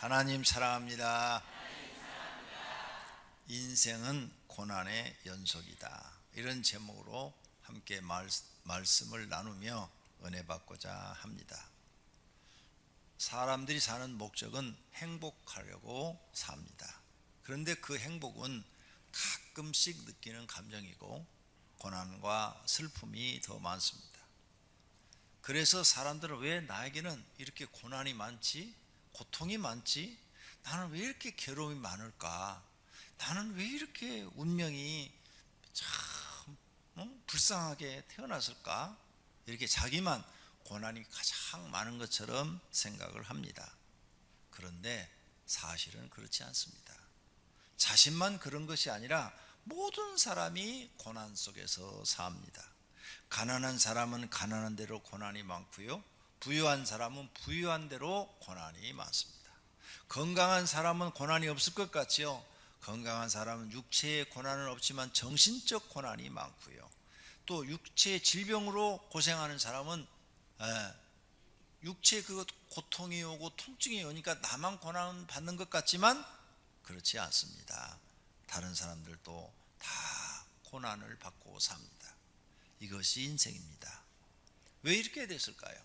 하나님 사랑합니다. 인생은 고난의 연속이다. 이런 제목으로 함께 말씀을 나누며 은혜 받고자 합니다. 사람들이 사는 목적은 행복하려고 삽니다. 그런데 그 행복은 가끔씩 느끼는 감정이고 고난과 슬픔이 더 많습니다. 그래서 사람들은 왜 나에게는 이렇게 고난이 많지? 고통이 많지? 나는 왜 이렇게 괴로움이 많을까? 나는 왜 이렇게 운명이 참 불쌍하게 태어났을까? 이렇게 자기만 고난이 가장 많은 것처럼 생각을 합니다. 그런데 사실은 그렇지 않습니다. 자신만 그런 것이 아니라 모든 사람이 고난 속에서 삽니다. 가난한 사람은 가난한 대로 고난이 많고요, 부유한 사람은 부유한 대로 고난이 많습니다. 건강한 사람은 고난이 없을 것 같지요. 건강한 사람은 육체의 고난은 없지만 정신적 고난이 많고요, 또 육체의 질병으로 고생하는 사람은 육체의 그 고통이 오고 통증이 오니까 나만 고난 받는 것 같지만 그렇지 않습니다. 다른 사람들도 다 고난을 받고 삽니다. 이것이 인생입니다. 왜 이렇게 됐을까요?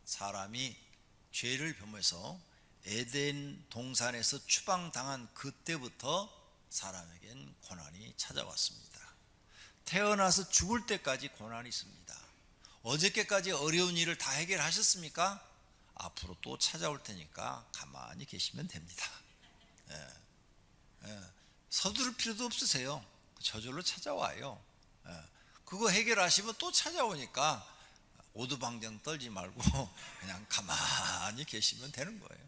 사람이 죄를 범해서 에덴 동산에서 추방당한 그때부터 사람에겐 고난이 찾아왔습니다. 태어나서 죽을 때까지 고난이 있습니다. 어저께까지 어려운 일을 다 해결하셨습니까? 앞으로 또 찾아올 테니까 가만히 계시면 됩니다. 서두를 필요도 없으세요. 저절로 찾아와요. 그거 해결하시면 또 찾아오니까 오두방정 떨지 말고 그냥 가만히 계시면 되는 거예요.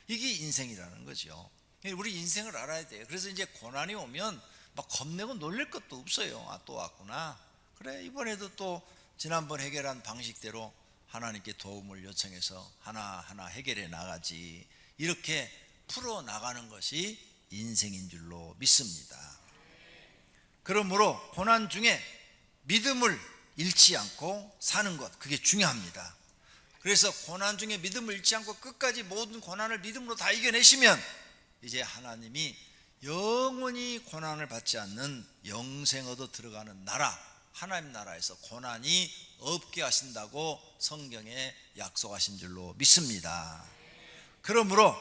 이게 인생이라는 거죠. 우리 인생을 알아야 돼요. 그래서 이제 고난이 오면 막 겁내고 놀랄 것도 없어요. 아, 또 왔구나. 그래, 이번에도 또 지난번 해결한 방식대로 하나님께 도움을 요청해서 하나하나 해결해 나가지. 이렇게 풀어나가는 것이 인생인 줄로 믿습니다. 그러므로 고난 중에 믿음을 잃지 않고 사는 것, 그게 중요합니다. 그래서 고난 중에 믿음을 잃지 않고 끝까지 모든 고난을 믿음으로 다 이겨내시면 이제 하나님이 영원히 고난을 받지 않는 영생 얻어 들어가는 나라, 하나님 나라에서 고난이 없게 하신다고 성경에 약속하신 줄로 믿습니다. 그러므로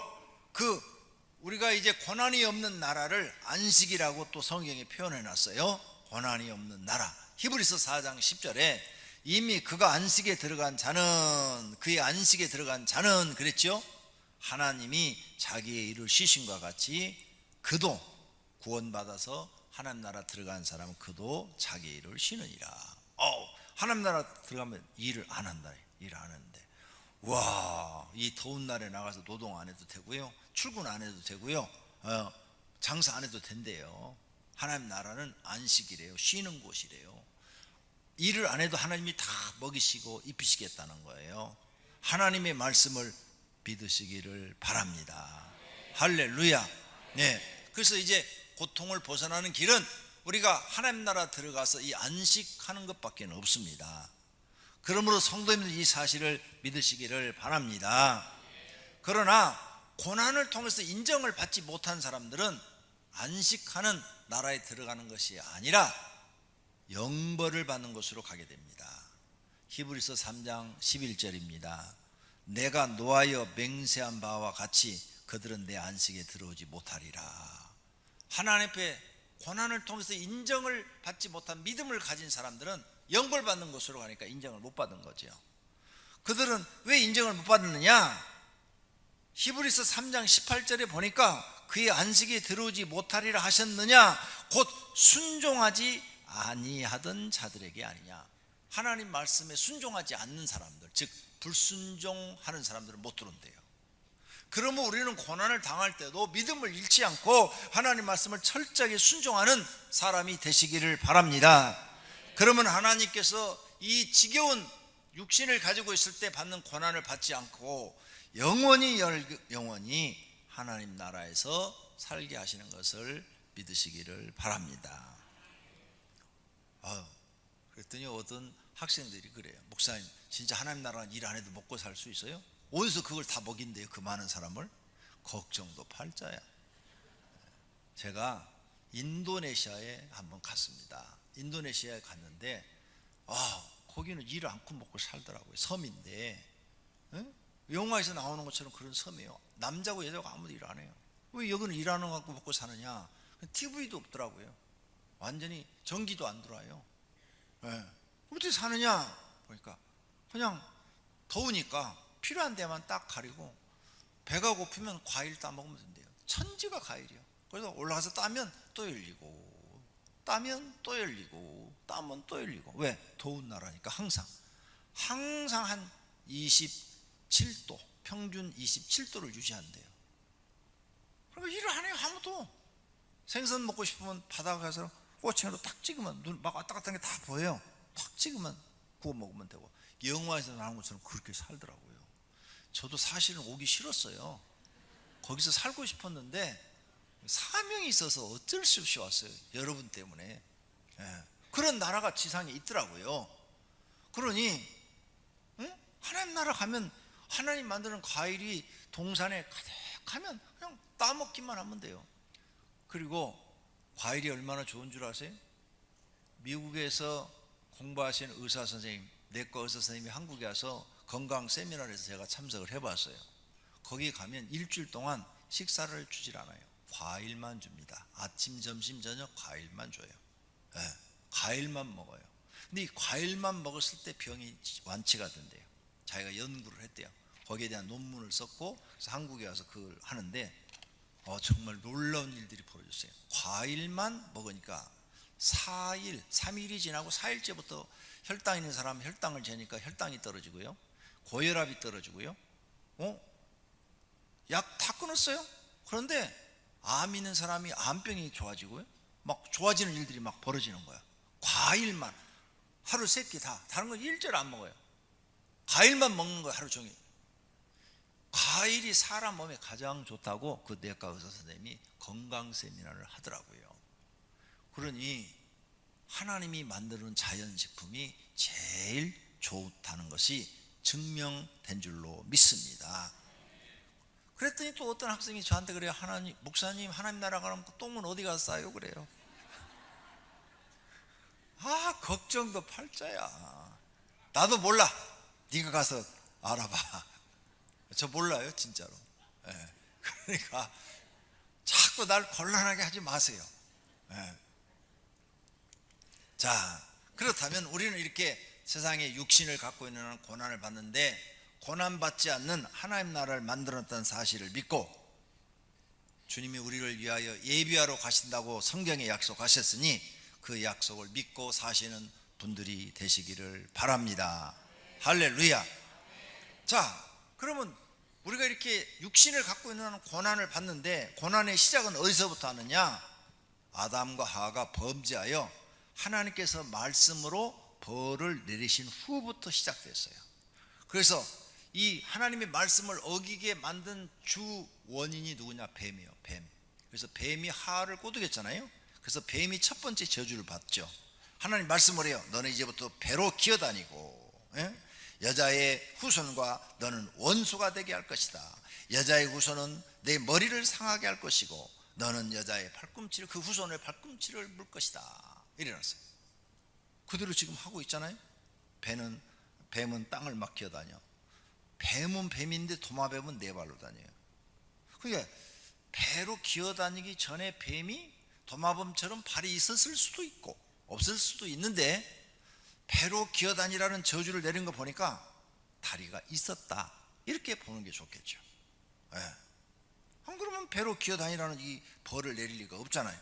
우리가 이제 고난이 없는 나라를 안식이라고 또 성경에 표현해 놨어요. 고난이 없는 나라. 히브리서 4장 10절에 이미 그가 안식에 들어간 자는, 그의 안식에 들어간 자는 그랬죠. 하나님이 자기의 일을 쉬심과 같이 그도 구원받아서 하나님 나라 들어간 사람은 그도 자기의 일을 쉬느니라. 하나님 나라 들어가면 일을 안 한다. 일 안 하는데, 와, 이 더운 날에 나가서 노동 안 해도 되고요, 출근 안 해도 되고요, 장사 안 해도 된대요. 하나님 나라는 안식이래요. 쉬는 곳이래요. 일을 안 해도 하나님이 다 먹이시고 입히시겠다는 거예요. 하나님의 말씀을 믿으시기를 바랍니다. 할렐루야. 네. 그래서 이제 고통을 벗어나는 길은 우리가 하나님 나라 들어가서 이 안식하는 것밖에 없습니다. 그러므로 성도님들 이 사실을 믿으시기를 바랍니다. 그러나 고난을 통해서 인정을 받지 못한 사람들은 안식하는 나라에 들어가는 것이 아니라 영벌을 받는 곳으로 가게 됩니다. 히브리서 3장 11절입니다. 내가 노하여 맹세한 바와 같이 그들은 내 안식에 들어오지 못하리라. 하나님 앞에 고난을 통해서 인정을 받지 못한 믿음을 가진 사람들은 영벌 받는 곳으로 가니까 인정을 못 받은 거죠. 그들은 왜 인정을 못 받느냐? 히브리서 3장 18절에 보니까 그의 안식에 들어오지 못하리라 하셨느냐? 곧 순종하지 아니하던 자들에게 아니냐. 하나님 말씀에 순종하지 않는 사람들, 즉 불순종하는 사람들은 못 들어온대요. 그러면 우리는 고난을 당할 때도 믿음을 잃지 않고 하나님 말씀을 철저하게 순종하는 사람이 되시기를 바랍니다. 그러면 하나님께서 이 지겨운 육신을 가지고 있을 때 받는 고난을 받지 않고 영원히 하나님 나라에서 살게 하시는 것을 믿으시기를 바랍니다. 그랬더니 어떤 학생들이 그래요. 목사님, 진짜 하나님 나라 일 안 해도 먹고 살 수 있어요? 어디서 그걸 다 먹인대요, 그 많은 사람을? 걱정도 팔자야. 제가 인도네시아에 한번 갔습니다. 인도네시아에 갔는데 거기는 일 않고 먹고 살더라고요. 섬인데 영화에서 나오는 것처럼 그런 섬이에요. 남자고 여자고 아무도 일 안 해요. 왜 여기는 일하는 거 갖고 먹고 사느냐? TV도 없더라고요. 완전히 전기도 안 들어와요. 어떻게 사느냐 보니까 그냥 더우니까 필요한 데만 딱 가리고 배가 고프면 과일 따먹으면 된대요. 천지가 과일이요. 그래서 올라가서 따면 또 열리고, 따면 또 열리고, 따면 또 열리고. 왜? 더운 나라니까. 항상 한 27도, 평균 27도를 유지한대요. 그러니까 일을 안 해요. 아무도. 생선 먹고 싶으면 바다 가서 꼬챙이로 탁 찍으면, 눈 막 왔다 갔다 하는 게 다 보여요. 탁 찍으면 구워 먹으면 되고. 영화에서 나오는 것처럼 그렇게 살더라고요. 저도 사실은 오기 싫었어요. 거기서 살고 싶었는데 사명이 있어서 어쩔 수 없이 왔어요. 여러분 때문에. 그런 나라가 지상에 있더라고요. 그러니 하나님 나라 가면 하나님 만드는 과일이 동산에 가득하면 그냥 따먹기만 하면 돼요. 그리고 과일이 얼마나 좋은 줄 아세요? 미국에서 공부하시는 의사 선생님, 내과 의사 선생님이 한국에 와서 건강 세미나에서 제가 참석을 해봤어요. 거기 가면 일주일 동안 식사를 주질 않아요. 과일만 줍니다. 아침, 점심, 저녁 과일만 줘요. 과일만 먹어요. 근데 이 과일만 먹었을 때 병이 완치가 된대요. 자기가 연구를 했대요. 거기에 대한 논문을 썼고, 그래서 한국에 와서 그걸 하는데 정말 놀라운 일들이 벌어졌어요. 과일만 먹으니까 3일이 지나고 4일째부터 혈당 있는 사람 혈당을 재니까 혈당이 떨어지고요, 고혈압이 떨어지고요, 약 다 끊었어요. 그런데 암 있는 사람이 암병이 좋아지고요, 막 좋아지는 일들이 막 벌어지는 거야. 과일만 하루 3끼 다, 다른 건 일절 안 먹어요. 과일만 먹는 거야, 하루 종일. 과일이 사람 몸에 가장 좋다고 그 내과 의사 선생님이 건강 세미나를 하더라고요. 그러니 하나님이 만드는 자연식품이 제일 좋다는 것이 증명된 줄로 믿습니다. 그랬더니 또 어떤 학생이 저한테 그래요. 목사님, 하나님 나라 가면 똥은 어디 가서 싸요? 그래요. 걱정도 팔자야. 나도 몰라. 네가 가서 알아봐. 저 몰라요, 진짜로. 그러니까 자꾸 날 곤란하게 하지 마세요. 자, 그렇다면 우리는 이렇게 세상에 육신을 갖고 있는 고난을 받는데, 고난받지 않는 하나님 나라를 만들었다는 사실을 믿고 주님이 우리를 위하여 예비하러 가신다고 성경에 약속하셨으니 그 약속을 믿고 사시는 분들이 되시기를 바랍니다. 할렐루야. 자, 그러면 우리가 이렇게 육신을 갖고 있는 고난을 받는데, 고난의 시작은 어디서부터 하느냐? 아담과 하와가 범죄하여 하나님께서 말씀으로 벌을 내리신 후부터 시작됐어요. 그래서 이 하나님의 말씀을 어기게 만든 주 원인이 누구냐? 뱀이에요. 뱀. 그래서 뱀이 하와를 꼬드겼잖아요. 그래서 뱀이 첫 번째 저주를 받죠. 하나님 말씀을 해요. 너는 이제부터 배로 기어다니고 여자의 후손과 너는 원수가 되게 할 것이다. 여자의 후손은 내 머리를 상하게 할 것이고 너는 여자의 발꿈치를, 그 후손의 발꿈치를 물 것이다. 이래놨어요. 그대로 지금 하고 있잖아요. 뱀은 땅을 막 기어다녀. 뱀은 뱀인데 도마뱀은 네 발로 다녀요. 그러니까 배로 기어다니기 전에 뱀이 도마뱀처럼 발이 있었을 수도 있고 없을 수도 있는데, 배로 기어다니라는 저주를 내린 거 보니까 다리가 있었다, 이렇게 보는 게 좋겠죠. 안 그러면 배로 기어다니라는 이 벌을 내릴 리가 없잖아요.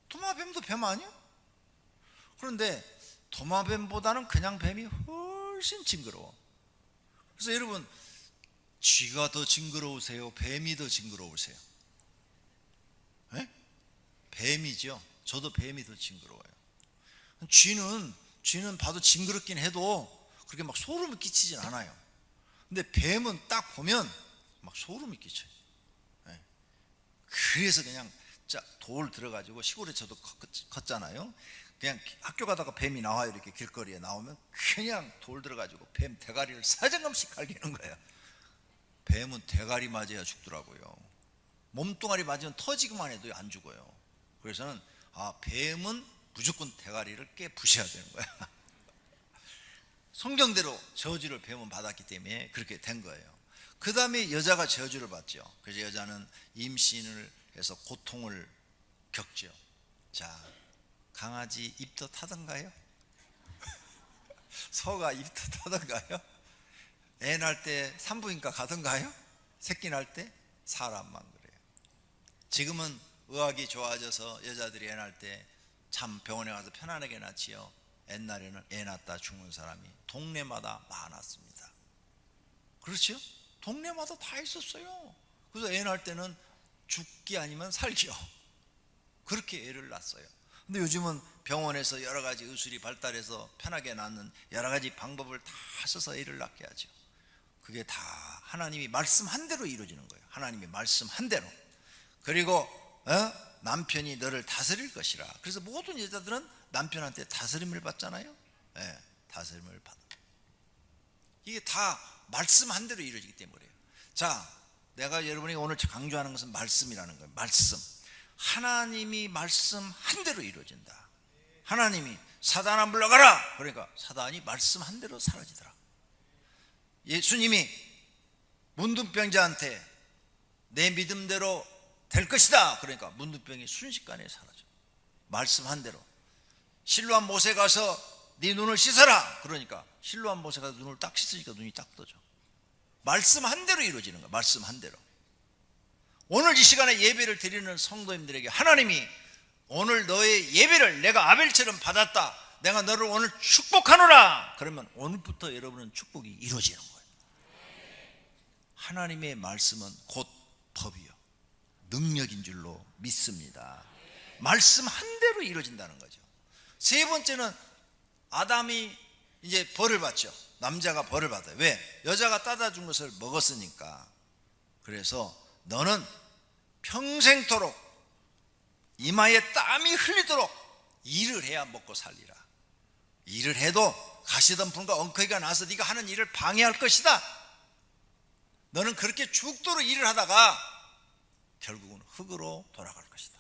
도마뱀도 뱀 아니야? 그런데 도마뱀보다는 그냥 뱀이 훨씬 징그러워. 그래서 여러분, 쥐가 더 징그러우세요? 뱀이 더 징그러우세요? 뱀이죠. 저도 뱀이 더 징그러워요. 쥐는 봐도 징그럽긴 해도 그렇게 막 소름이 끼치진 않아요. 근데 뱀은 딱 보면 막 소름이 끼쳐요. 그래서 그냥 돌 들어가지고, 시골에 저도 컸잖아요. 그냥 학교 가다가 뱀이 나와요. 이렇게 길거리에 나오면 그냥 돌 들어가지고 뱀 대가리를 사정없이 갈기는 거예요. 뱀은 대가리 맞아야 죽더라고요. 몸뚱아리 맞으면 터지기만 해도 안 죽어요. 그래서는 뱀은 무조건 대가리를 깨 부셔야 되는 거야. 성경대로 저주를 뱀은 받았기 때문에 그렇게 된 거예요. 그 다음에 여자가 저주를 받죠. 그래서 여자는 임신을 해서 고통을 겪죠. 자, 강아지 입도 타던가요? 소가 입도 타던가요? 애 낳을 때 산부인과 가던가요? 새끼 낳을 때? 사람만 그래요. 지금은 의학이 좋아져서 여자들이 애 낳을 때 참 병원에 가서 편안하게 낳지요. 옛날에는 애 낳다 죽는 사람이 동네마다 많았습니다. 그렇죠? 동네마다 다 있었어요. 그래서 애 낳을 때는 죽기 아니면 살기요. 그렇게 애를 낳았어요. 근데 요즘은 병원에서 여러 가지 의술이 발달해서 편하게 낳는 여러 가지 방법을 다 써서 애를 낳게 하죠. 그게 다 하나님이 말씀한 대로 이루어지는 거예요. 하나님이 말씀한 대로. 그리고 남편이 너를 다스릴 것이라. 그래서 모든 여자들은 남편한테 다스림을 받잖아요. 네, 다스림을 받아. 이게 다 말씀한 대로 이루어지기 때문에 그래요. 자, 내가 여러분이 오늘 강조하는 것은 말씀이라는 거예요. 말씀. 하나님이 말씀한 대로 이루어진다. 하나님이 사단아 물러가라. 그러니까 사단이 말씀한 대로 사라지더라. 예수님이 문둥병자한테 내 믿음대로 될 것이다. 그러니까 문둥병이 순식간에 사라져. 말씀한 대로. 실로암 못에 가서 네 눈을 씻어라. 그러니까 실로암 못에 가서 눈을 딱 씻으니까 눈이 딱 떠져. 말씀한 대로 이루어지는 거야. 말씀한 대로. 오늘 이 시간에 예배를 드리는 성도님들에게 하나님이 오늘 너의 예배를 내가 아벨처럼 받았다. 내가 너를 오늘 축복하노라. 그러면 오늘부터 여러분은 축복이 이루어지는 거예요. 하나님의 말씀은 곧 법이요 능력인 줄로 믿습니다. 말씀한 대로 이루어진다는 거죠. 세 번째는 아담이 이제 벌을 받죠. 남자가 벌을 받아요. 왜? 여자가 따다 준 것을 먹었으니까. 그래서 너는 평생토록 이마에 땀이 흘리도록 일을 해야 먹고 살리라. 일을 해도 가시덤불과 엉터리가 나서 네가 하는 일을 방해할 것이다. 너는 그렇게 죽도록 일을 하다가 결국은 흙으로 돌아갈 것이다.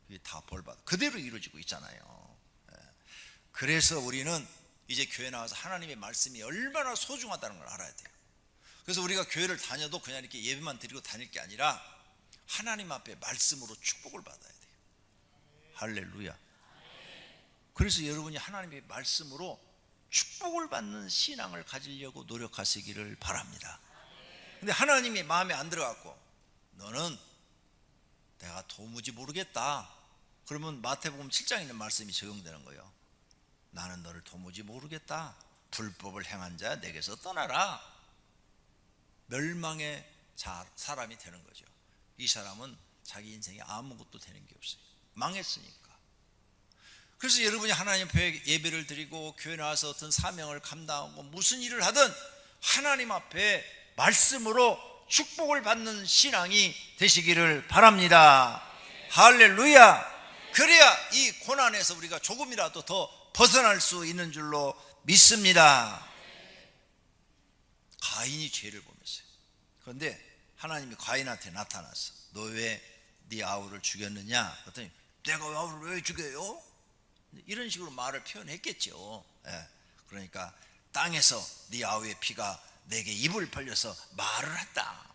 이게 다 벌받아. 그대로 이루어지고 있잖아요. 그래서 우리는 이제 교회 나와서 하나님의 말씀이 얼마나 소중하다는 걸 알아야 돼요. 그래서 우리가 교회를 다녀도 그냥 이렇게 예배만 드리고 다닐 게 아니라 하나님 앞에 말씀으로 축복을 받아야 돼요. 할렐루야. 그래서 여러분이 하나님의 말씀으로 축복을 받는 신앙을 가지려고 노력하시기를 바랍니다. 근데 하나님이 마음에 안 들어갖고 너는 내가 도무지 모르겠다. 그러면 마태복음 7장에 있는 말씀이 적용되는 거예요. 나는 너를 도무지 모르겠다. 불법을 행한 자 내게서 떠나라. 멸망의 사람이 되는 거죠. 이 사람은 자기 인생에 아무것도 되는 게 없어요. 망했으니까. 그래서 여러분이 하나님 앞에 예배를 드리고 교회 나와서 어떤 사명을 감당하고 무슨 일을 하든 하나님 앞에 말씀으로 축복을 받는 신앙이 되시기를 바랍니다. 할렐루야. 그래야 이 고난에서 우리가 조금이라도 더 벗어날 수 있는 줄로 믿습니다. 가인이 죄를 범했어요. 그런데 하나님이 가인한테 나타났어. 너 왜 네 아우를 죽였느냐? 그랬더니 내가 아우를 왜 죽여요? 이런 식으로 말을 표현했겠죠. 그러니까 땅에서 네 아우의 피가 내게 입을 벌려서 말을 했다.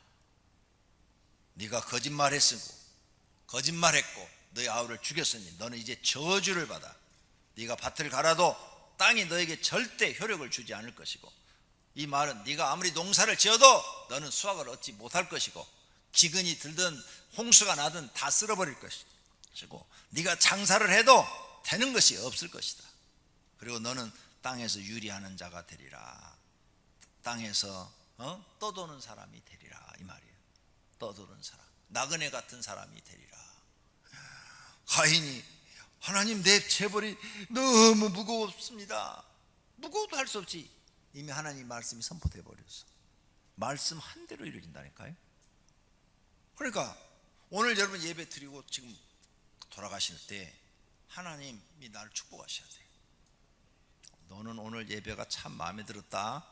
네가 거짓말했고 너의 아우를 죽였으니 너는 이제 저주를 받아. 네가 밭을 갈아도 땅이 너에게 절대 효력을 주지 않을 것이고, 이 말은 네가 아무리 농사를 지어도 너는 수확을 얻지 못할 것이고, 기근이 들든 홍수가 나든 다 쓸어버릴 것이고, 네가 장사를 해도 되는 것이 없을 것이다. 그리고 너는 땅에서 유리하는 자가 되리라. 땅에서 떠도는 사람이 되리라. 이 말이에요. 떠도는 사람, 나그네 같은 사람이 되리라. 가인이 하나님 내 재벌이 너무 무겁습니다. 무거워도 할 수 없지. 이미 하나님 말씀이 선포돼 버렸어. 말씀 한 대로 이루어진다니까요. 그러니까 오늘 여러분 예배 드리고 지금 돌아가실 때 하나님이 나를 축복하셔야 돼요. 너는 오늘 예배가 참 마음에 들었다.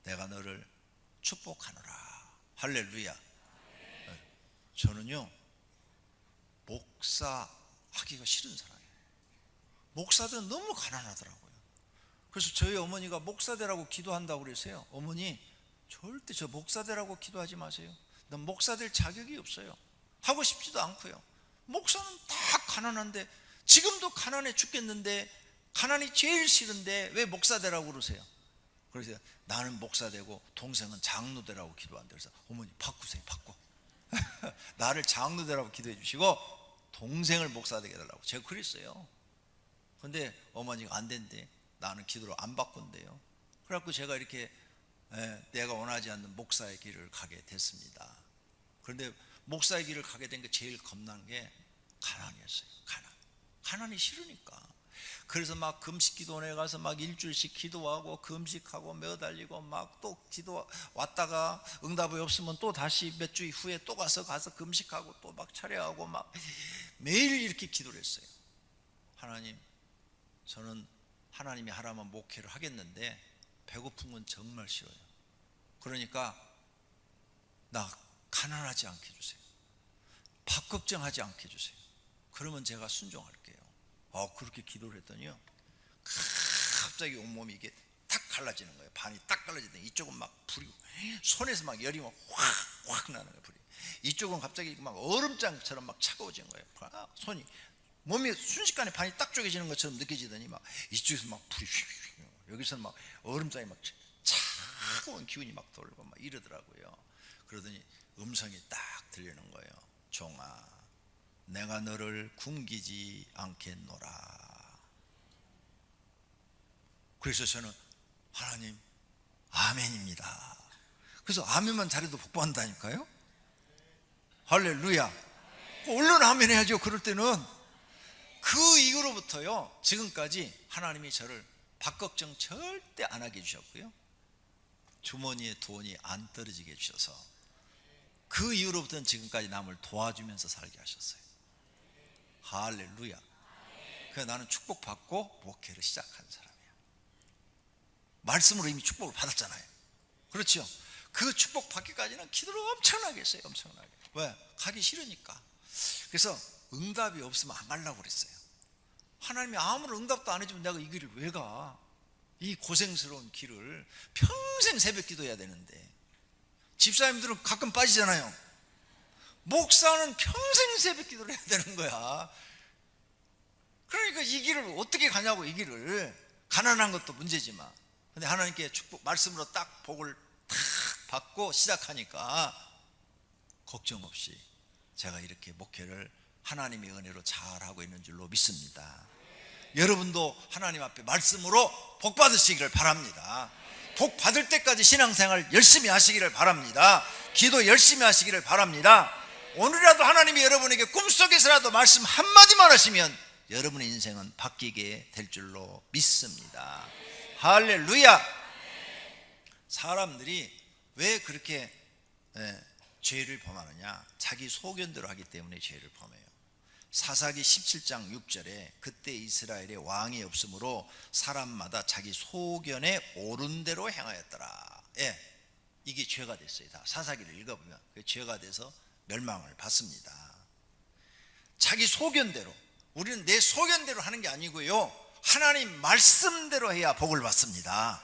내가 너를 축복하노라. 할렐루야. 저는요 목사 하기가 싫은 사람이에요. 목사들은 너무 가난하더라고요. 그래서 저희 어머니가 목사 되라고 기도한다고 그랬어요. 어머니 절대 저 목사 되라고 기도하지 마세요. 난 목사 될 자격이 없어요. 하고 싶지도 않고요. 목사는 다 가난한데, 지금도 가난해 죽겠는데, 가난이 제일 싫은데 왜 목사 되라고 그러세요? 그래서 나는 목사 되고 동생은 장로 되라고 기도한다. 그래서 어머니 바꾸세요. 바꿔. 나를 장로 되라고 기도해 주시고 동생을 목사 되게 해달라고 제가 그랬어요. 근데 어머니가 안 된대. 나는 기도를 안 바꾼대요. 그래갖고 제가 이렇게 내가 원하지 않는 목사의 길을 가게 됐습니다. 그런데 목사의 길을 가게 된 게 제일 겁나는 게 가난이었어요. 가난이 싫으니까. 그래서 막 금식기도원에 가서 막 일주일씩 기도하고 금식하고 매달리고 막 또 기도 왔다가 응답이 없으면 또 다시 몇 주 후에 또 가서 금식하고 또 막 차려하고 막 매일 이렇게 기도를 했어요. 하나님, 저는 하나님이 하라면 목회를 하겠는데 배고픈 건 정말 싫어요. 그러니까 나 가난하지 않게 해주세요. 밥 걱정하지 않게 해주세요. 그러면 제가 순종할게요. 그렇게 기도를 했더니요 갑자기 온몸이 이게 탁 갈라지는 거예요. 반이 딱 갈라지더니 이쪽은 막 불이, 손에서 막 열이 막 확 나는 거예요. 불이. 이쪽은 갑자기 막 얼음장처럼 막 차가워진 거예요. 손이, 몸이 순식간에 반이 딱 쪼개지는 것처럼 느껴지더니 막 이쪽에서 막 불이 휘휘휘, 여기서는 막 얼음장이 막 차가운 기운이 막 돌고 막 이러더라고요. 그러더니 음성이 딱 들리는 거예요. 종아, 내가 너를 굶기지 않겠노라. 그래서 저는 하나님 아멘입니다. 그래서 아멘만 잘해도 복받는다니까요. 할렐루야. 얼른 아멘 해야죠. 그럴 때는. 그 이후로부터요 지금까지 하나님이 저를 밥 걱정 절대 안 하게 해주셨고요, 주머니에 돈이 안 떨어지게 해주셔서 그 이후로부터는 지금까지 남을 도와주면서 살게 하셨어요. 할렐루야. 그래서 나는 축복받고 목회를 시작한 사람이야. 말씀으로 이미 축복을 받았잖아요. 그렇죠? 그 축복 받기까지는 기도를 엄청나게 했어요. 엄청나게. 왜? 가기 싫으니까. 그래서 응답이 없으면 안 가려고 그랬어요. 하나님이 아무런 응답도 안 해주면 내가 이 길을 왜 가? 이 고생스러운 길을 평생 새벽 기도해야 되는데. 집사님들은 가끔 빠지잖아요. 목사는 평생 새벽 기도를 해야 되는 거야. 그러니까 이 길을 어떻게 가냐고. 이 길을. 가난한 것도 문제지만. 근데 하나님께 축복 말씀으로 딱 복을 탁 받고 시작하니까 걱정 없이 제가 이렇게 목회를 하나님의 은혜로 잘하고 있는 줄로 믿습니다. 여러분도 하나님 앞에 말씀으로 복 받으시기를 바랍니다. 복 받을 때까지 신앙생활 열심히 하시기를 바랍니다. 기도 열심히 하시기를 바랍니다. 오늘이라도 하나님이 여러분에게 꿈속에서라도 말씀 한마디만 하시면 여러분의 인생은 바뀌게 될 줄로 믿습니다. 할렐루야. 사람들이 왜 그렇게 죄를 범하느냐? 자기 소견대로 하기 때문에 죄를 범해요. 사사기 17장 6절에 그때 이스라엘에 왕이 없으므로 사람마다 자기 소견에 옳은 대로 행하였더라. 이게 죄가 됐어요. 다 사사기를 읽어보면 죄가 돼서 멸망을 받습니다. 자기 소견대로. 우리는 내 소견대로 하는 게 아니고요, 하나님 말씀대로 해야 복을 받습니다.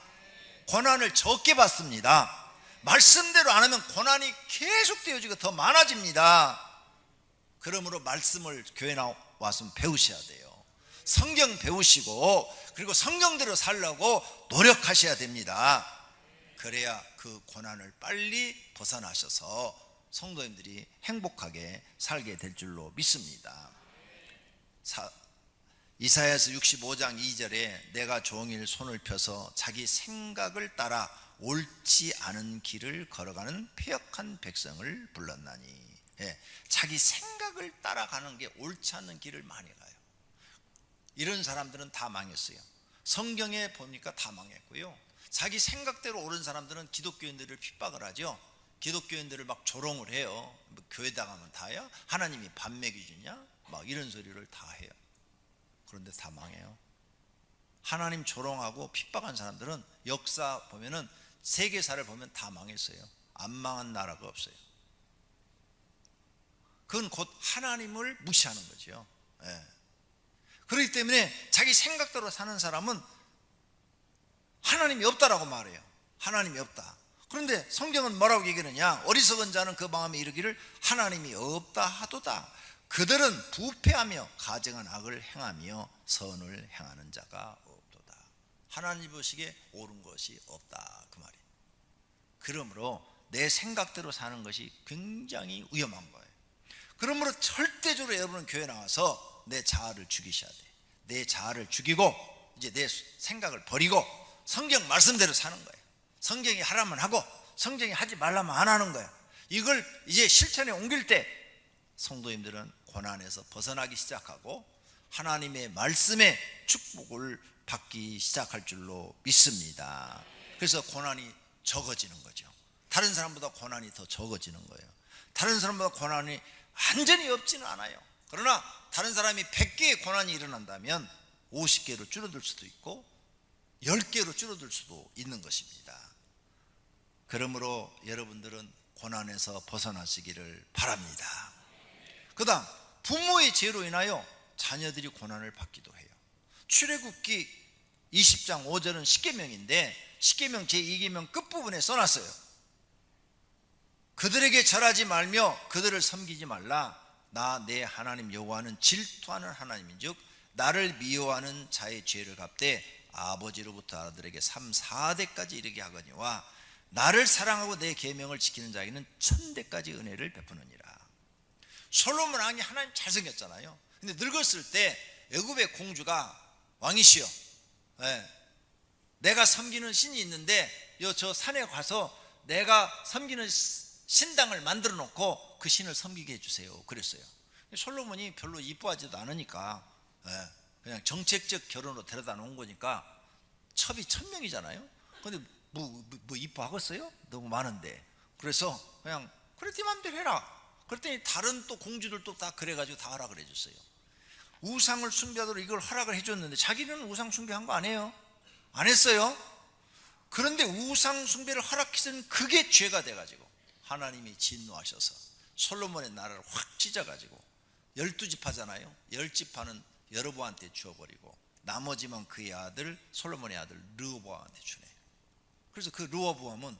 고난을 적게 받습니다. 말씀대로 안 하면 고난이 계속 되어지고 더 많아집니다. 그러므로 말씀을 교회 나와서 배우셔야 돼요. 성경 배우시고 그리고 성경대로 살려고 노력하셔야 됩니다. 그래야 그 고난을 빨리 벗어나셔서 성도님들이 행복하게 살게 될 줄로 믿습니다. 이사야서 65장 2절에 내가 종일 손을 펴서 자기 생각을 따라 옳지 않은 길을 걸어가는 패역한 백성을 불렀나니. 자기 생각을 따라가는 게 옳지 않는 길을 많이 가요. 이런 사람들은 다 망했어요. 성경에 보니까 다 망했고요, 자기 생각대로 옳은 사람들은 기독교인들을 핍박을 하죠. 기독교인들을 막 조롱을 해요. 뭐 교회 나가면 다야? 하나님이 밥 먹여주냐? 막 이런 소리를 다 해요. 그런데 다 망해요. 하나님 조롱하고 핍박한 사람들은 역사 보면은 세계사를 보면 다 망했어요. 안 망한 나라가 없어요. 그건 곧 하나님을 무시하는 거죠. 예. 그렇기 때문에 자기 생각대로 사는 사람은 하나님이 없다라고 말해요. 하나님이 없다. 그런데 성경은 뭐라고 얘기하느냐? 어리석은 자는 그 마음에 이르기를 하나님이 없다 하도다. 그들은 부패하며 가증한 악을 행하며 선을 행하는 자가 없도다. 하나님 보시기에 옳은 것이 없다, 그 말이에요. 그러므로 내 생각대로 사는 것이 굉장히 위험한 거예요. 그러므로 절대적으로 여러분은 교회 나와서 내 자아를 죽이셔야 돼. 내 자아를 죽이고 이제 내 생각을 버리고 성경 말씀대로 사는 거예요. 성경이 하라면 하고 성경이 하지 말라면 안 하는 거예요. 이걸 이제 실천에 옮길 때 성도님들은 고난에서 벗어나기 시작하고 하나님의 말씀의 축복을 받기 시작할 줄로 믿습니다. 그래서 고난이 적어지는 거죠. 다른 사람보다 고난이 더 적어지는 거예요. 다른 사람보다 고난이 완전히 없지는 않아요. 그러나 다른 사람이 100개의 고난이 일어난다면 50개로 줄어들 수도 있고 10개로 줄어들 수도 있는 것입니다. 그러므로 여러분들은 고난에서 벗어나시기를 바랍니다. 그 다음 부모의 죄로 인하여 자녀들이 고난을 받기도 해요. 출애굽기 20장 5절은 십계명인데 십계명 제2계명 끝부분에 써놨어요. 그들에게 절하지 말며 그들을 섬기지 말라. 나 내 하나님 여호와는 질투하는 하나님인즉 나를 미워하는 자의 죄를 갚되 아버지로부터 아들에게 3, 4대까지 이르게 하거니와 나를 사랑하고 내 계명을 지키는 자에게는 1000대까지 은혜를 베푸느니라. 솔로몬 왕이 하나님 잘생겼잖아요. 근데 늙었을 때 애굽의 공주가 왕이시여, 내가 섬기는 신이 있는데 저 산에 가서 내가 섬기는 신당을 만들어 놓고 그 신을 섬기게 해주세요. 그랬어요. 솔로몬이 별로 이뻐하지도 않으니까 그냥 정책적 결혼으로 데려다 놓은 거니까 첩이 1000명이잖아요. 근데 뭐 이뻐하겠어요? 너무 많은데. 그래서 그냥 그래 네 맘대로 해라. 그랬더니 다른 또 공주들도 다 그래가지고 다 허락을 해줬어요. 우상을 숭배하도록 이걸 허락을 해줬는데 자기는 우상 숭배한 거 아니에요. 안 했어요. 그런데 우상 숭배를 허락해서는 그게 죄가 돼가지고 하나님이 진노하셔서 솔로몬의 나라를 확 찢어가지고 12지파잖아요 10지파는 여로보암한테 주어버리고 나머지만 그의 아들 솔로몬의 아들 르호보암한테 주네. 그래서 그 르호보암은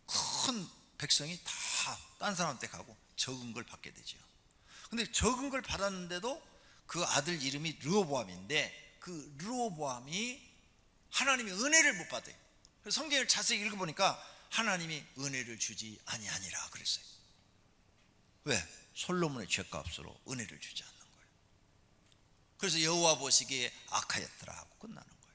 큰 백성이 다 딴 사람한테 가고 적은 걸 받게 되죠. 근데 적은 걸 받았는데도 그 아들 이름이 르호보암인데 그 르호보암이 하나님이 은혜를 못 받아요. 그래서 성경을 자세히 읽어보니까 하나님이 은혜를 주지 아니하니라 그랬어요. 왜? 솔로몬의 죄값으로 은혜를 주지 않는 거예요. 그래서 여호와 보시기에 악하였더라 하고 끝나는 거예요.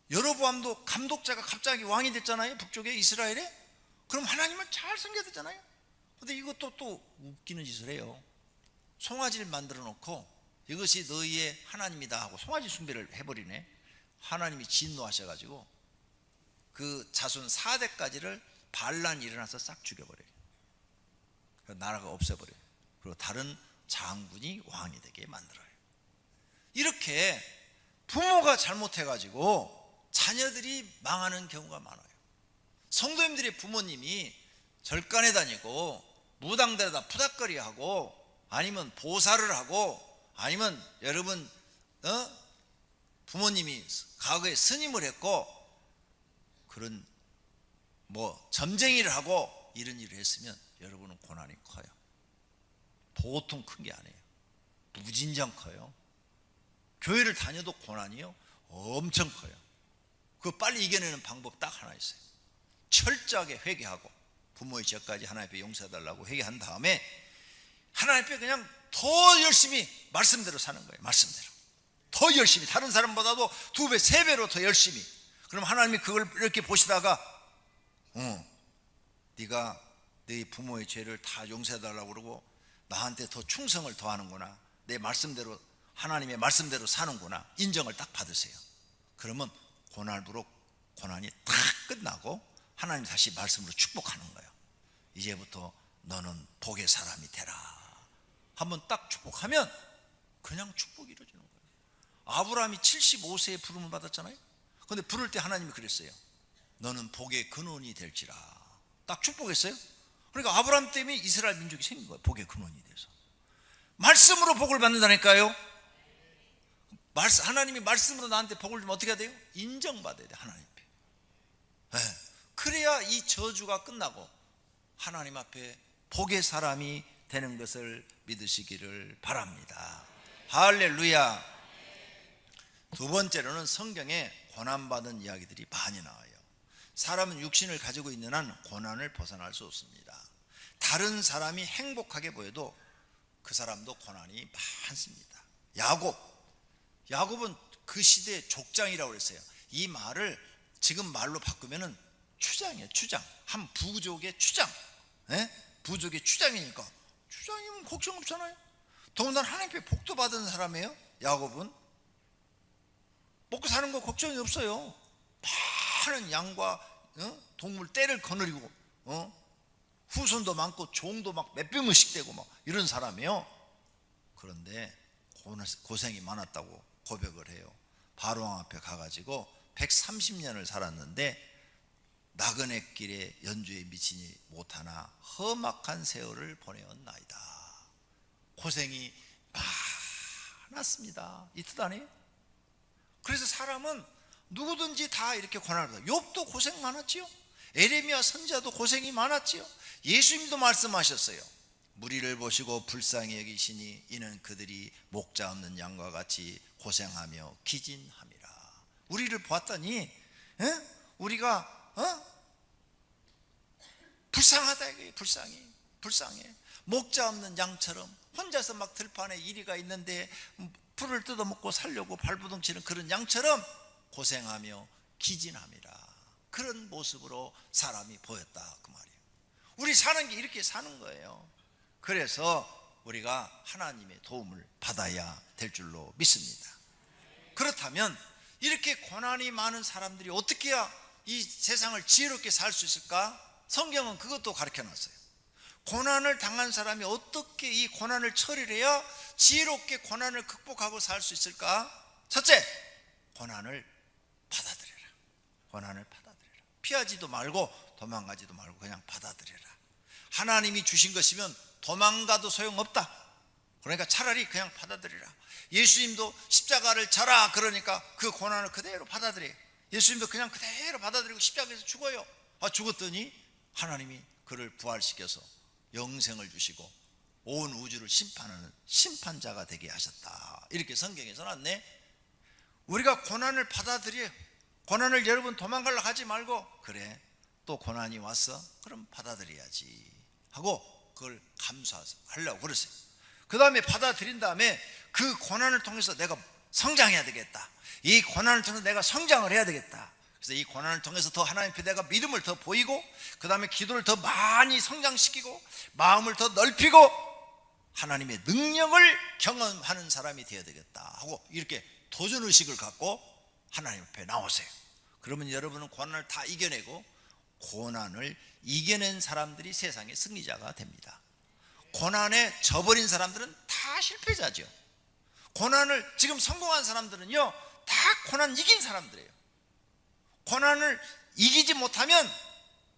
여로보암도 감독자가 갑자기 왕이 됐잖아요. 북쪽에 이스라엘에. 그럼 하나님을 잘 섬겨야 되잖아요. 근데 이것도 또 웃기는 짓을 해요. 송아지를 만들어 놓고 이것이 너희의 하나님이다 하고 송아지 숭배를 해버리네. 하나님이 진노하셔가지고 그 자손 4대까지를 반란이 일어나서 싹 죽여버려요. 나라가 없애버려요. 그리고 다른 장군이 왕이 되게 만들어요. 이렇게 부모가 잘못해가지고 자녀들이 망하는 경우가 많아요. 성도님들의 부모님이 절간에 다니고 무당들에다 푸닥거리하고 아니면 보살을 하고 아니면 여러분 부모님이 과거에 스님을 했고 그런 점쟁이를 하고 이런 일을 했으면 여러분은 고난이 커요. 보통 큰 게 아니에요. 무진장 커요. 교회를 다녀도 고난이요 엄청 커요. 그거 빨리 이겨내는 방법 딱 하나 있어요. 철저하게 회개하고 부모의 죄까지 하나님 앞에 용서해달라고 회개한 다음에 하나님 앞에 그냥 더 열심히 말씀대로 사는 거예요. 말씀대로 더 열심히 다른 사람보다도 2배 3배로 더 열심히. 그럼 하나님이 그걸 이렇게 보시다가 네가 네 부모의 죄를 다 용서해달라고 그러고 나한테 더 충성을 더하는구나, 내 말씀대로 하나님의 말씀대로 사는구나 인정을 딱 받으세요. 그러면 고난으로 고난이 다 끝나고 하나님 다시 말씀으로 축복하는 거예요. 이제부터 너는 복의 사람이 되라. 한번 딱 축복하면 그냥 축복이 이루어지는 거예요. 아브라함이 75세에 부름을 받았잖아요. 그런데 부를 때 하나님이 그랬어요. 너는 복의 근원이 될지라. 딱 축복했어요. 그러니까 아브라함 때문에 이스라엘 민족이 생긴 거예요. 복의 근원이 돼서. 말씀으로 복을 받는다니까요. 하나님이 말씀으로 나한테 복을 주면 어떻게 해야 돼요? 인정받아야 돼요, 하나님 앞에. 네. 그래야 이 저주가 끝나고 하나님 앞에 복의 사람이 되는 것을 믿으시기를 바랍니다. 할렐루야. 두 번째로는 성경에 고난받은 이야기들이 많이 나와요. 사람은 육신을 가지고 있는 한 고난을 벗어날 수 없습니다. 다른 사람이 행복하게 보여도 그 사람도 고난이 많습니다. 야곱은 그 시대의 족장이라고 그랬어요. 이 말을 지금 말로 바꾸면은 추장이에요. 추장. 한 부족의 추장. 네? 부족의 추장이니까 추장이면 걱정 없잖아요. 더군다나 하나님께 복도 받은 사람이에요. 야곱은 먹고 사는 거 걱정이 없어요. 많은 양과 동물 떼를 거느리고 후손도 많고 종도 막 몇백 명씩 되고 막 이런 사람이에요. 그런데 고생이 많았다고 고백을 해요. 바로왕 앞에 가가지고 130년을 살았는데 나그네 길에 연주에 미치지 못하나 험악한 세월을 보내었나이다. 고생이 많았습니다. 이 뜻 아니에요? 그래서 사람은 누구든지 다 이렇게 고난을 받아요. 욥도 고생 많았지요. 에레미야 선지자도 고생이 많았지요. 예수님도 말씀하셨어요. 무리를 보시고 불쌍히 여기시니 이는 그들이 목자 없는 양과 같이 고생하며 기진함이라. 우리를 보았더니 우리가 불쌍하다 이거예요. 불쌍해. 목자 없는 양처럼 혼자서 막 들판에 이리가 있는데 풀을 뜯어먹고 살려고 발부둥치는 그런 양처럼 고생하며 기진함이라. 그런 모습으로 사람이 보였다 그 말이에요. 우리 사는 게 이렇게 사는 거예요. 그래서 우리가 하나님의 도움을 받아야 될 줄로 믿습니다. 그렇다면 이렇게 고난이 많은 사람들이 어떻게 해야 이 세상을 지혜롭게 살 수 있을까? 성경은 그것도 가르쳐 놨어요. 고난을 당한 사람이 어떻게 이 고난을 처리해야 지혜롭게 고난을 극복하고 살 수 있을까? 첫째, 고난을 받아들여라. 피하지도 말고 도망가지도 말고 그냥 받아들여라. 하나님이 주신 것이면 도망가도 소용없다. 그러니까 차라리 그냥 받아들여라. 예수님도 십자가를 져라 그러니까 그 고난을 그대로 받아들여요. 예수님도 그냥 그대로 받아들이고 십자가에서 죽어요. 죽었더니 하나님이 그를 부활시켜서 영생을 주시고 온 우주를 심판하는 심판자가 되게 하셨다. 이렇게 성경에 써놨네. 우리가 고난을 받아들여요. 고난을 여러분 도망가려고 하지 말고, 그래 또 고난이 왔어? 그럼 받아들여야지 하고 그걸 감수하려고 그랬어요. 그 다음에 받아들인 다음에 그 고난을 통해서 내가 성장해야 되겠다. 이 고난을 통해서 내가 성장을 해야 되겠다. 그래서 이 고난을 통해서 더 하나님 앞에 내가 믿음을 더 보이고, 그 다음에 기도를 더 많이 성장시키고, 마음을 더 넓히고 하나님의 능력을 경험하는 사람이 되어야 되겠다 하고 이렇게 도전의식을 갖고 하나님 앞에 나오세요. 그러면 여러분은 고난을 다 이겨내고, 고난을 이겨낸 사람들이 세상의 승리자가 됩니다. 고난에 져버린 사람들은 다 실패자죠. 고난을 지금 성공한 사람들은요 다 고난 이긴 사람들이에요. 고난을 이기지 못하면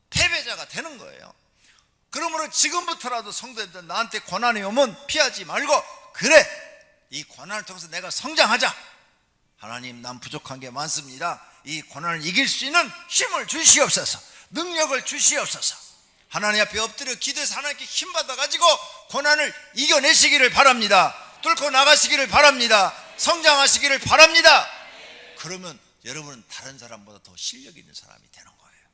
패배자가 되는 거예요. 그러므로 지금부터라도 성도님들, 나한테 고난이 오면 피하지 말고, 그래 이 고난을 통해서 내가 성장하자. 하나님, 난 부족한 게 많습니다. 이 고난을 이길 수 있는 힘을 주시옵소서, 능력을 주시옵소서. 하나님 앞에 엎드려 기도해서 하나님께 힘 받아가지고 고난을 이겨내시기를 바랍니다. 뚫고 나가시기를 바랍니다. 성장하시기를 바랍니다. 그러면 여러분은 다른 사람보다 더 실력 있는 사람이 되는 거예요.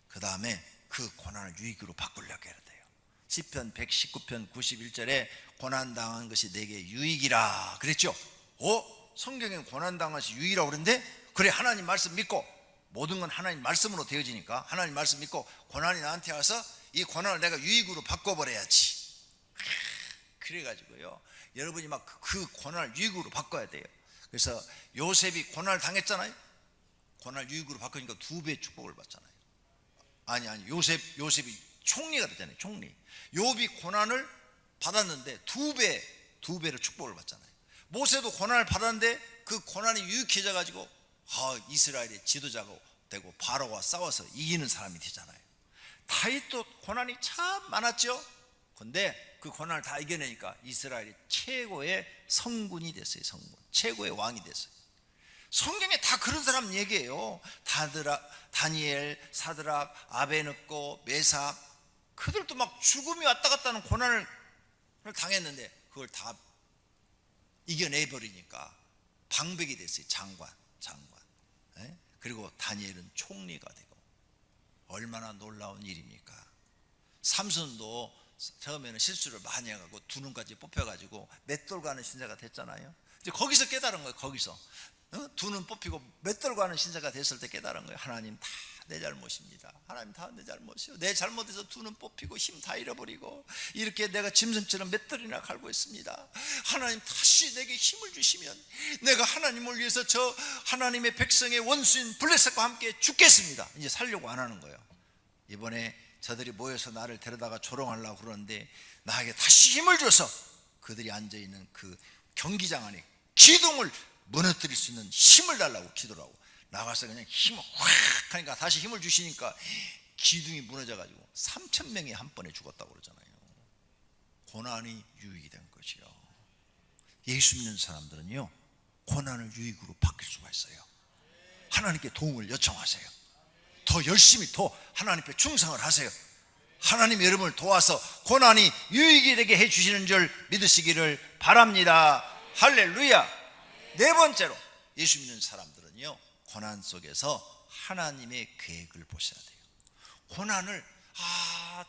그 다음에 그 고난을 유익으로 바꾸려고 해야 돼요. 시편 119편 91절에 고난당한 것이 내게 유익이라 그랬죠. 성경엔 고난당한 것이 유익이라고 그러는데, 그래 하나님 말씀 믿고, 모든 건 하나님 말씀으로 되어지니까 하나님 말씀 믿고 고난이 나한테 와서 이 고난을 내가 유익으로 바꿔버려야지. 그래가지고요 여러분이 막 그 고난을 유익으로 바꿔야 돼요. 그래서 요셉이 고난을 당했잖아요. 고난을 유익으로 바꾸니까 2배의 축복을 받잖아요. 아니 요셉이 총리가 됐잖아요. 총리. 욥이 고난을 받았는데 2배로 축복을 받잖아요. 모세도 고난을 받았는데 그 고난이 유익해져 가지고 이스라엘의 지도자가 되고 바로와 싸워서 이기는 사람이 되잖아요. 다윗도 고난이 참 많았죠. 근데 그 고난을 다 이겨내니까 이스라엘이 최고의 성군이 됐어요. 성군, 최고의 왕이 됐어요. 성경에 다 그런 사람 얘기예요. 다니엘, 사드락, 아베느고, 메삭, 그들도 막 죽음이 왔다 갔다 하는 고난을 당했는데 그걸 다 이겨내버리니까 방백이 됐어요. 장관. 그리고 다니엘은 총리가 되고. 얼마나 놀라운 일입니까? 삼손도 처음에는 실수를 많이 해가지고 두 눈까지 뽑혀가지고 맷돌 가는 신세가 됐잖아요. 이제 거기서 깨달은 거예요. 거기서 두 눈 뽑히고 맷돌 가는 신세가 됐을 때 깨달은 거예요. 하나님 다 내 잘못입니다. 하나님 다 내 잘못이요. 내 잘못에서 두 눈 뽑히고 힘 다 잃어버리고 이렇게 내가 짐승처럼 맷돌이나 갈고 있습니다. 하나님 다시 내게 힘을 주시면 내가 하나님을 위해서 저 하나님의 백성의 원수인 블레셋과 함께 죽겠습니다. 이제 살려고 안 하는 거예요. 이번에 저들이 모여서 나를 데려다가 조롱하려고 그러는데 나에게 다시 힘을 줘서 그들이 앉아있는 그 경기장 안에 기둥을 무너뜨릴 수 있는 힘을 달라고 기도를 하고 나가서 그냥 힘을 확 하니까 다시 힘을 주시니까 기둥이 무너져가지고 3,000명이 한 번에 죽었다고 그러잖아요. 고난이 유익이 된 것이요. 예수 믿는 사람들은요, 고난을 유익으로 바뀔 수가 있어요. 하나님께 도움을 요청하세요. 더 열심히 더 하나님께 충성을 하세요. 하나님 여러분을 도와서 고난이 유익이 되게 해주시는 줄 믿으시기를 바랍니다. 할렐루야. 네 번째로 예수 믿는 사람들은요, 고난 속에서 하나님의 계획을 보셔야 돼요. 고난을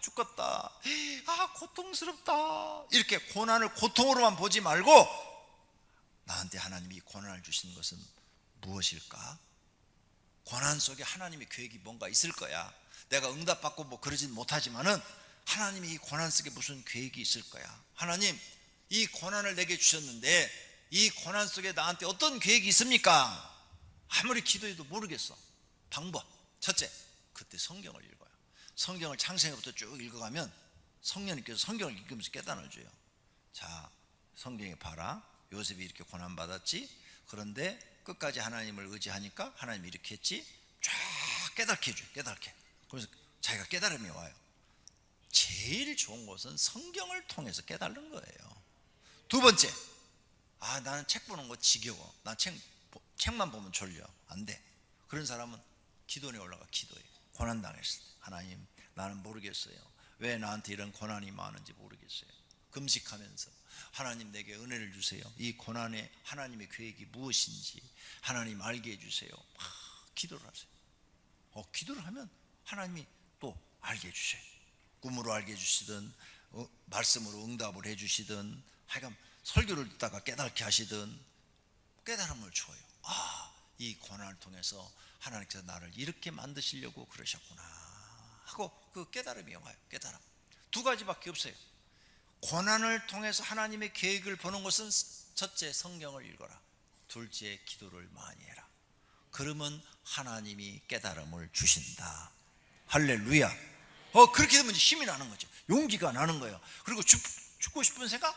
죽겠다, 고통스럽다, 이렇게 고난을 고통으로만 보지 말고 나한테 하나님이 고난을 주시는 것은 무엇일까? 고난 속에 하나님의 계획이 뭔가 있을 거야. 내가 응답받고 뭐 그러진 못하지만은 하나님이 이 고난 속에 무슨 계획이 있을 거야. 하나님, 이 고난을 내게 주셨는데 이 고난 속에 나한테 어떤 계획이 있습니까? 아무리 기도해도 모르겠어. 방법, 첫째, 그때 성경을 읽어요. 성경을 창세기부터 쭉 읽어가면 성령님께서 성경을 읽으면서 깨달아 줘요. 자, 성경에 봐라, 요셉이 이렇게 고난받았지. 그런데 끝까지 하나님을 의지하니까 하나님이 이렇게 했지. 쫙 깨닫게 해줘요. 깨닫게. 그래서 자기가 깨달음이 와요. 제일 좋은 것은 성경을 통해서 깨달는 거예요. 두 번째, 나는 책 보는 거 지겨워. 난 책만 보면 졸려. 안 돼. 그런 사람은 기도원에 올라가 기도해. 고난당했을 때, 하나님, 나는 모르겠어요. 왜 나한테 이런 고난이 많은지 모르겠어요. 금식하면서 하나님, 내게 은혜를 주세요. 이 고난에 하나님의 계획이 무엇인지 하나님 알게 해주세요. 기도를 하세요. 기도를 하면 하나님이 또 알게 해주세요. 꿈으로 알게 해주시든 말씀으로 응답을 해주시든 하여간 설교를 듣다가 깨닫게 하시든 깨달음을 줘요. 이 고난을 통해서 하나님께서 나를 이렇게 만드시려고 그러셨구나 하고 그 깨달음이 와요. 깨달음. 두 가지밖에 없어요. 고난을 통해서 하나님의 계획을 보는 것은 첫째, 성경을 읽어라. 둘째, 기도를 많이 해라. 그러면 하나님이 깨달음을 주신다. 할렐루야. 그렇게 되면 힘이 나는 거죠. 용기가 나는 거예요. 그리고 죽고 싶은 생각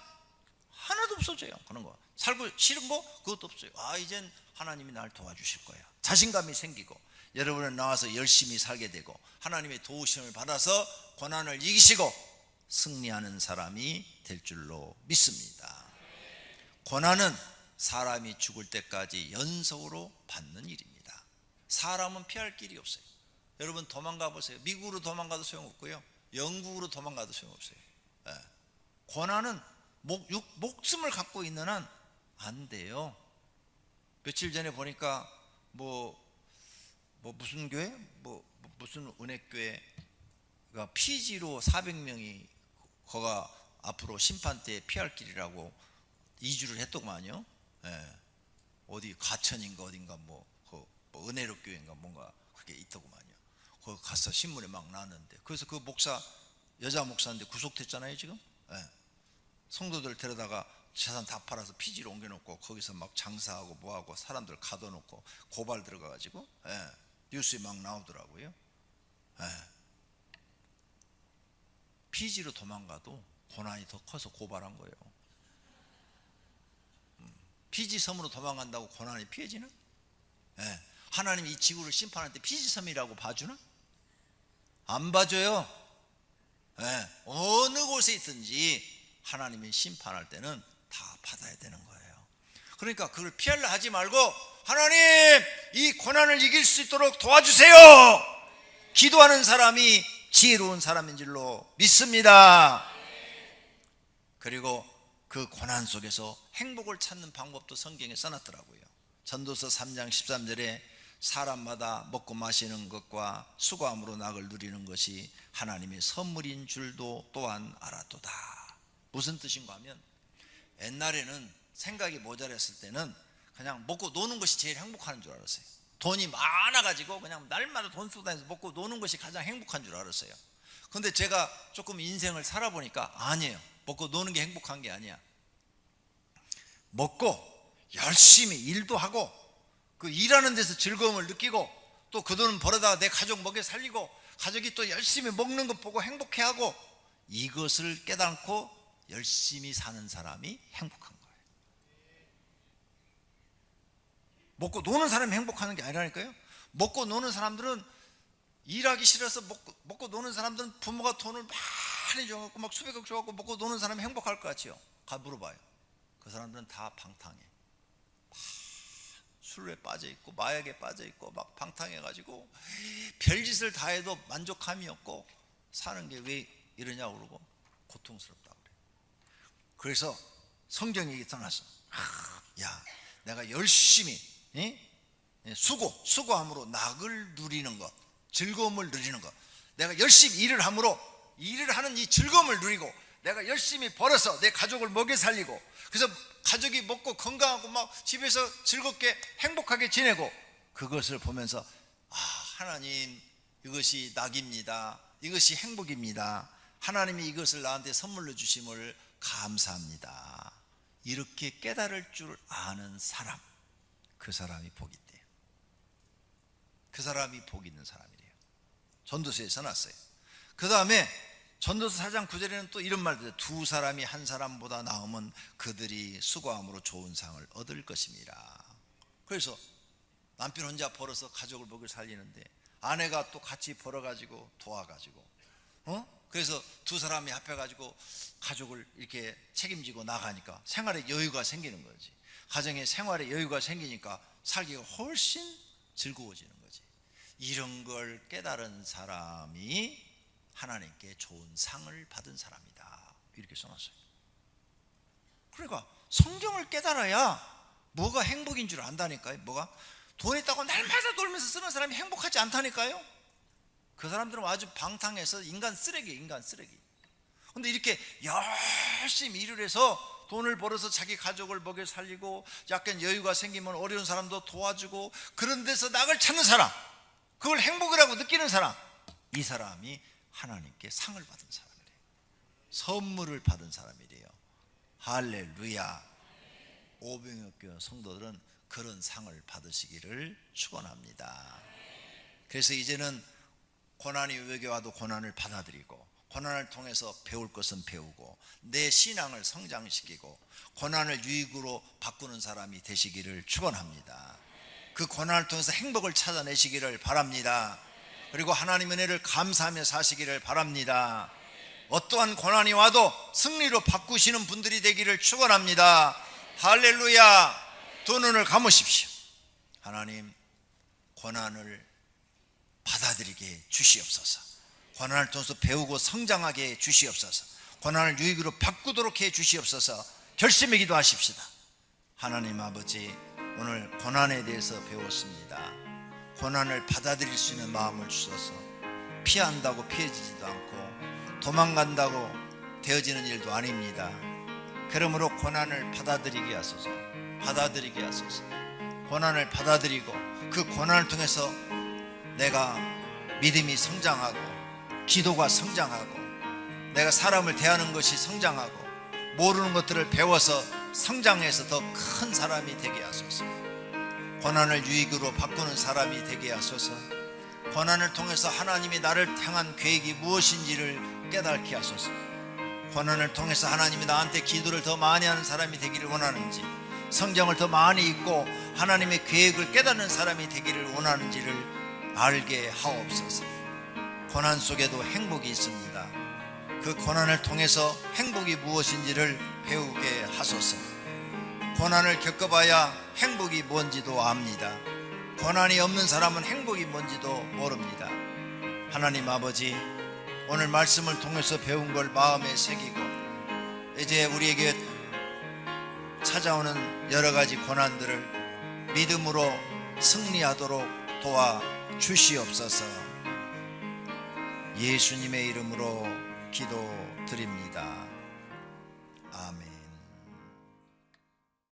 하나도 없어져요. 그런 거. 살고 싫은 거 그것도 없어요. 이젠 하나님이 날 도와주실 거야. 자신감이 생기고 여러분은 나와서 열심히 살게 되고 하나님의 도우심을 받아서 고난을 이기시고 승리하는 사람이 될 줄로 믿습니다. 고난은 사람이 죽을 때까지 연속으로 받는 일입니다. 사람은 피할 길이 없어요. 여러분 도망가 보세요. 미국으로 도망가도 소용없고요, 영국으로 도망가도 소용없어요. 고난은 목숨을 갖고 있는 한 안 돼요. 며칠 전에 보니까 무슨 교회? 무슨 은혜교회가 피지로 400명이 거가 앞으로 심판 때 피할 길이라고 이주를 했더구만요. 어디 가천인가 어딘가 은혜로 교회인가 뭔가 그게 있더구만요. 거기 가서 신문에 막 나왔는데, 그래서 그 목사, 여자 목사인데 구속됐잖아요 지금. 성도들 데려다가 재산 다 팔아서 피지로 옮겨놓고 거기서 막 장사하고 뭐하고 사람들 가둬놓고 고발 들어가가지고 뉴스에 막 나오더라고요. 피지로 도망가도 고난이 더 커서 고발한 거예요. 피지 섬으로 도망간다고 고난이 피해지나? 하나님이 이 지구를 심판할 때 피지 섬이라고 봐주나? 안 봐줘요. 어느 곳에 있든지 하나님이 심판할 때는 다 받아야 되는 거예요. 그러니까 그걸 피하려 하지 말고 하나님 이 고난을 이길 수 있도록 도와주세요. 기도하는 사람이 지혜로운 사람인 줄로 믿습니다. 그리고 그 고난 속에서 행복을 찾는 방법도 성경에 써놨더라고요. 전도서 3장 13절에 사람마다 먹고 마시는 것과 수고함으로 낙을 누리는 것이 하나님의 선물인 줄도 또한 알았도다. 무슨 뜻인가 하면 옛날에는 생각이 모자랐을 때는 그냥 먹고 노는 것이 제일 행복한 줄 알았어요. 돈이 많아가지고 그냥 날마다 돈 쓰고 다니면서 먹고 노는 것이 가장 행복한 줄 알았어요. 근데 제가 조금 인생을 살아보니까 아니에요. 먹고 노는 게 행복한 게 아니야. 먹고 열심히 일도 하고 그 일하는 데서 즐거움을 느끼고 또 그 돈은 벌어다가 내 가족 먹여 살리고 가족이 또 열심히 먹는 것 보고 행복해하고 이것을 깨닫고 열심히 사는 사람이 행복한 거예요. 먹고 노는 사람이 행복하는 게 아니라니까요. 먹고 노는 사람들은 일하기 싫어서 먹고 노는 사람들은 부모가 돈을 많이 줘갖고 막 수백억 줘갖고 먹고 노는 사람이 행복할 것 같지요? 가 물어봐요. 그 사람들은 다 방탕해. 술에 빠져있고 마약에 빠져있고 막 방탕해가지고 별짓을 다 해도 만족함이 없고 사는 게 왜 이러냐고 그러고 고통스럽다고 그래요. 그래서 성경이 써놨어. 야, 내가 열심히 수고함으로 낙을 누리는 것, 즐거움을 누리는 것, 내가 열심히 일을 함으로 일을 하는 이 즐거움을 누리고 내가 열심히 벌어서 내 가족을 먹여 살리고 그래서 가족이 먹고 건강하고 막 집에서 즐겁게 행복하게 지내고 그것을 보면서 하나님 이것이 낙입니다. 이것이 행복입니다. 하나님이 이것을 나한테 선물로 주심을 감사합니다. 이렇게 깨달을 줄 아는 사람, 그 사람이 복이 있대요. 그 사람이 복 있는 사람이래요. 전도서에 써놨어요. 그 다음에 전도서 4장 9절에는 또 이런 말도 해요. 두 사람이 한 사람보다 나으면 그들이 수고함으로 좋은 상을 얻을 것입니다. 그래서 남편 혼자 벌어서 가족을 먹여 살리는데 아내가 또 같이 벌어가지고 도와가지고 그래서 두 사람이 합해가지고 가족을 이렇게 책임지고 나가니까 생활에 여유가 생기는 거지. 가정에 생활에 여유가 생기니까 살기가 훨씬 즐거워지는 거지. 이런 걸 깨달은 사람이 하나님께 좋은 상을 받은 사람이다. 이렇게 써놨어요. 그러니까 성경을 깨달아야 뭐가 행복인 줄 안다니까요. 뭐가 돈 있다고 날마다 놀면서 쓰는 사람이 행복하지 않다니까요. 그 사람들은 아주 방탕해서 인간 쓰레기. 근데 이렇게 열심히 일을 해서 돈을 벌어서 자기 가족을 먹여 살리고 약간 여유가 생기면 어려운 사람도 도와주고 그런 데서 낙을 찾는 사람, 그걸 행복이라고 느끼는 사람, 이 사람이 하나님께 상을 받은 사람이래요. 선물을 받은 사람이래요. 할렐루야. 오병이어교회 성도들은 그런 상을 받으시기를 축원합니다. 그래서 이제는 고난이 외게 와도 고난을 받아들이고 고난을 통해서 배울 것은 배우고 내 신앙을 성장시키고 고난을 유익으로 바꾸는 사람이 되시기를 축원합니다. 그 고난을 통해서 행복을 찾아내시기를 바랍니다. 그리고 하나님의 은혜를 감사하며 사시기를 바랍니다. 어떠한 고난이 와도 승리로 바꾸시는 분들이 되기를 축원합니다. 할렐루야. 두 눈을 감으십시오. 하나님, 고난을 받아들이게 주시옵소서. 고난을 통해서 배우고 성장하게 해 주시옵소서. 고난을 유익으로 바꾸도록 해 주시옵소서. 결심에 기도하십시다. 하나님 아버지, 오늘 고난에 대해서 배웠습니다. 고난을 받아들일 수 있는 마음을 주셔서 피한다고 피해지지도 않고 도망간다고 되어지는 일도 아닙니다. 그러므로 고난을 받아들이게 하소서. 고난을 받아들이고 그 고난을 통해서 내가 믿음이 성장하고 기도가 성장하고 내가 사람을 대하는 것이 성장하고 모르는 것들을 배워서 성장해서 더 큰 사람이 되게 하소서. 고난을 유익으로 바꾸는 사람이 되게 하소서. 고난을 통해서 하나님이 나를 향한 계획이 무엇인지를 깨닫게 하소서. 고난을 통해서 하나님이 나한테 기도를 더 많이 하는 사람이 되기를 원하는지, 성경을 더 많이 읽고 하나님의 계획을 깨닫는 사람이 되기를 원하는지를 알게 하옵소서. 고난 속에도 행복이 있습니다. 그 고난을 통해서 행복이 무엇인지를 배우게 하소서. 고난을 겪어봐야 행복이 뭔지도 압니다. 고난이 없는 사람은 행복이 뭔지도 모릅니다. 하나님 아버지, 오늘 말씀을 통해서 배운 걸 마음에 새기고 이제 우리에게 찾아오는 여러 가지 고난들을 믿음으로 승리하도록 도와 주시옵소서. 예수님의 이름으로 기도드립니다. 아멘.